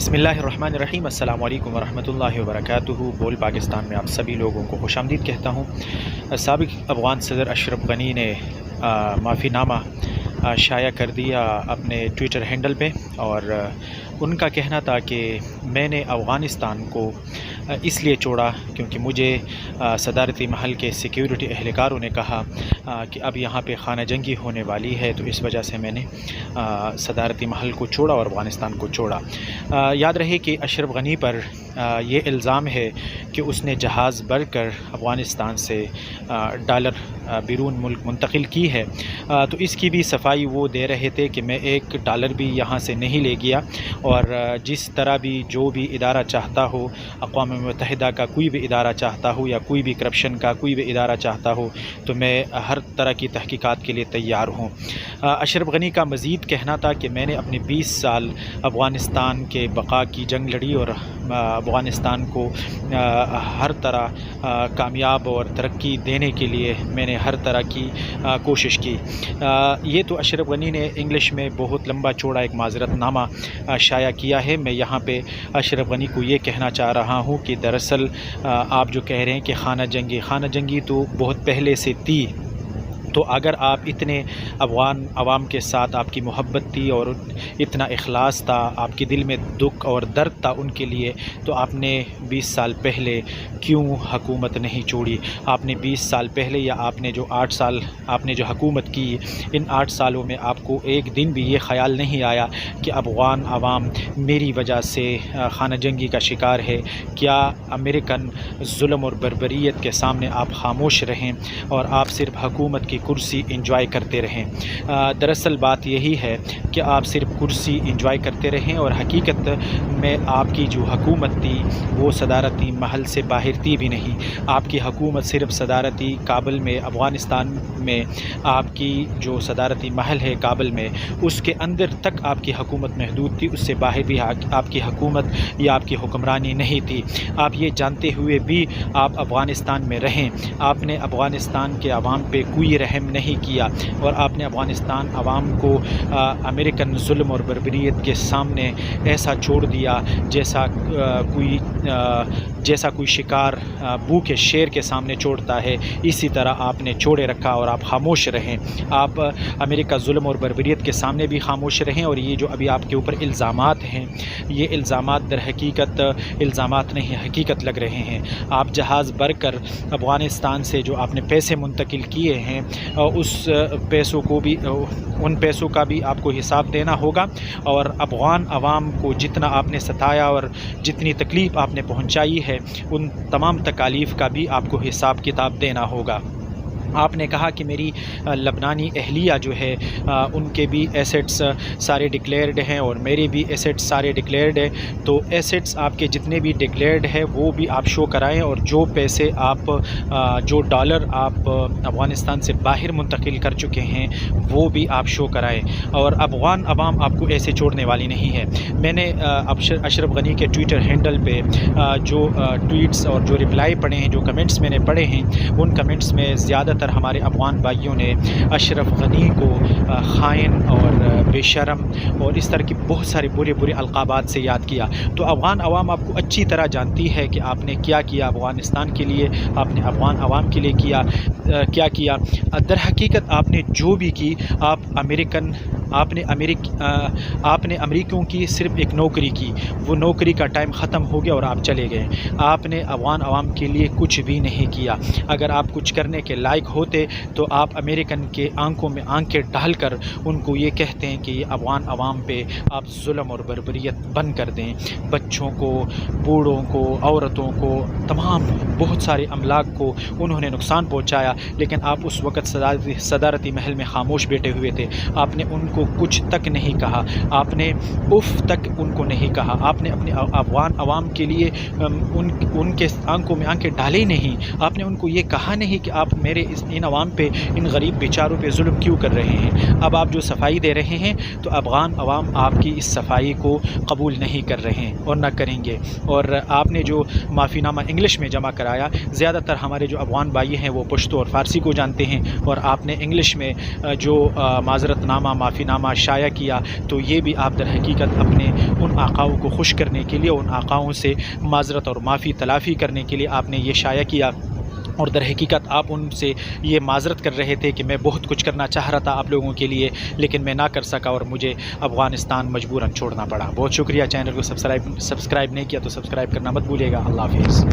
बिस्मिल्लाहिर्रहमानिर्रहीम। अस्सलाम वालेकुम वरहमतुल्लाहि वबरकातुहू। बोल पाकिस्तान में आप सभी लोगों को खुशामदीद कहता हूँ। साबिक़ अफ़गान सदर अशरफ गनी ने माफ़ीनामा शाया कर दिया अपने ट्विटर हैंडल पे, और उनका कहना था कि मैंने अफ़गानिस्तान को इसलिए छोड़ा क्योंकि मुझे सदारती महल के सिक्योरिटी एहलकारों ने कहा कि अब यहाँ पे खाना जंगी होने वाली है, तो इस वजह से मैंने सदारती महल को छोड़ा और अफ़गानिस्तान को छोड़ा। याद रहे कि अशरफ गनी पर ये इल्ज़ाम है कि उसने जहाज़ भरकर अफ़गानिस्तान से डॉलर बैरून मुल्क मुंतकिल की है। तो इसकी भी सफाई वो दे रहे थे कि मैं एक डॉलर भी यहाँ से नहीं ले गया, और जिस तरह भी जो भी इदारा चाहता हो, अक़वाम मुत्तहिदा का कोई भी इदारा चाहता हो या कोई भी करप्शन का कोई भी इदारा चाहता हो, तो मैं हर तरह की तहकीकात के लिए तैयार हूँ। अशरफ गनी का मज़ीद कहना था कि मैंने अपने 20 साल अफ़गानिस्तान के बक़ा की जंग लड़ी और अफ़गानिस्तान को हर तरह कामयाब और तरक्की देने के लिए मैंने हर तरह की कोशिश की। ये तो अशरफ गनी ने इंग्लिश में बहुत लंबा चौड़ा एक माज़रतनामा शाया किया है। मैं यहाँ पे अशरफ गनी को ये कहना चाह रहा हूँ कि दरअसल आप जो कह रहे हैं कि खाना जंगी तो बहुत पहले से थी। तो अगर आप इतने अफ़गान अवाम के साथ आपकी मोहब्बत थी और इतना इखलास था, आपके दिल में दुख और दर्द था उनके लिए, तो आपने 20 साल पहले क्यों हुकूमत नहीं छोड़ी? आपने 20 साल पहले या आपने जो 8 साल आपने जो हुकूमत की, इन 8 सालों में आपको एक दिन भी ये ख़याल नहीं आया कि अफ़गान अवाम मेरी वजह से खाना जंगी का शिकार है? क्या अमेरिकन जुल्म और बर्बरियत के सामने आप खामोश रहें और आप सिर्फ हुकूमत की कुर्सी इंजॉय करते रहें? दरअसल बात यही है कि आप सिर्फ कुर्सी इंजॉय करते रहें, और हकीकत में आपकी जो हुकूमत थी वो सदारती महल से बाहर थी भी नहीं। आपकी हुकूमत सिर्फ सदारती काबुल में, अफ़गानिस्तान में आपकी जो सदारती महल है काबुल में, उसके अंदर तक आपकी हुकूमत महदूद थी। उससे बाहर भी आपकी हुकूमत या आपकी हुक्मरानी नहीं थी। आप ये जानते हुए भी आप अफ़गानिस्तान में रहें। आपने अफ़गानिस्तान के अवाम पे कोई रहम नहीं किया, और आपने अफ़गानिस्तान अवाम को अमेरिकन जुल्म और बर्बरियत के सामने ऐसा छोड़ दिया जैसा कोई शिकार भूखे शेर के सामने छोड़ता है। इसी तरह आपने छोड़े रखा और आप खामोश रहें। आप अमेरिका जुल्म और बर्बरियत के सामने भी खामोश रहें, और ये जो अभी आपके ऊपर इल्ज़ामात हैं, ये इल्ज़ामात दर हकीकत इल्ज़ामात नहीं, हकीकत लग रहे हैं। आप जहाज़ भरकर अफ़गानिस्तान से जो आपने पैसे मुंतकिल किए हैं, उस पैसों को भी, उन पैसों का भी आपको हिसाब देना होगा, और अफ़गान अवाम को जितना आपने सताया और जितनी तकलीफ़ आपने पहुंचाई है, उन तमाम तकालीफ़ का भी आपको हिसाब किताब देना होगा। आपने कहा कि मेरी लबनानी अहलिया जो है उनके भी एसेट्स सारे डिक्लेयर्ड हैं और मेरे भी एसेट्स सारे डिक्लेयर्ड हैं। तो एसेट्स आपके जितने भी डिक्लेयर्ड है वो भी आप शो कराएं, और जो पैसे आप जो डॉलर आप अफ़गानिस्तान से बाहर मुंतकिल कर चुके हैं वो भी आप शो कराएं। और अफ़गान अवाम आपको ऐसे छोड़ने वाली नहीं है। मैंने अशरफ गनी के ट्विटर हैंडल पे जो ट्वीट्स और जो रिप्लाई पढ़े हैं, जो कमेंट्स मैंने पढ़े हैं, उन कमेंट्स में ज़्यादातर हमारे अफ़गान भाइयों ने अशरफ गनी को खाइन और बेशरम और इस तरह की बहुत सारे बुरे बुरे अलक़ाबात से याद किया। तो अफ़गान अवाम आपको अच्छी तरह जानती है कि आपने क्या किया अफ़गानिस्तान के लिए, आपने अफ़गान अवाम के लिए क्या किया। दर हकीकत आपने जो भी की, आपने अमेरिकियों की सिर्फ एक नौकरी की, वो नौकरी का टाइम ख़त्म हो गया और आप चले गए। आपने अफ़गान अवाम के लिए कुछ भी नहीं किया। अगर आप कुछ करने के लायक होते तो आप अमेरिकन के आंखों में आंखें डालकर उनको ये कहते हैं कि अफ़गान अवाम पे आप जुल्म और बर्बरियत बंद कर दें। बच्चों को, बूढ़ों को, औरतों को, तमाम बहुत सारे अमलाक को उन्होंने नुकसान पहुँचाया, लेकिन आप उस वक़्त सदारती महल में खामोश बैठे हुए थे। आपने उनको कुछ तक नहीं कहा, आपने उफ़ तक उनको नहीं कहा। आपने अपने अफ़गान अवाम के लिए उनके आंखों में आंखें डाली नहीं। आपने उनको ये कहा नहीं कि आप मेरे इस ان عوام پہ، ان غریب بیچاروں پہ ظلم کیوں کر رہے ہیں؟ اب آپ جو صفائی دے رہے ہیں تو افغان عوام آپ کی اس صفائی کو قبول نہیں کر رہے ہیں اور نہ کریں گے۔ اور آپ نے جو معافی نامہ انگلش میں جمع کرایا، زیادہ تر ہمارے جو افغان بھائی ہیں وہ پشتو اور فارسی کو جانتے ہیں، اور آپ نے انگلش میں جو معذرت نامہ معافی نامہ شائع کیا، تو یہ بھی آپ در حقیقت اپنے ان آقاؤں کو خوش کرنے کے لیے، ان آقاؤں سے معذرت اور معافی تلافی کرنے کے لیے آپ نے یہ شائع کیا، اور در حقیقت آپ ان سے یہ معذرت کر رہے تھے کہ میں بہت کچھ کرنا چاہ رہا تھا آپ لوگوں کے لیے، لیکن میں نہ کر سکا اور مجھے افغانستان مجبوراً چھوڑنا پڑا۔ بہت شکریہ۔ چینل کو سبسکرائب نہیں کیا تو سبسکرائب کرنا مت بھولیے گا۔ اللہ حافظ۔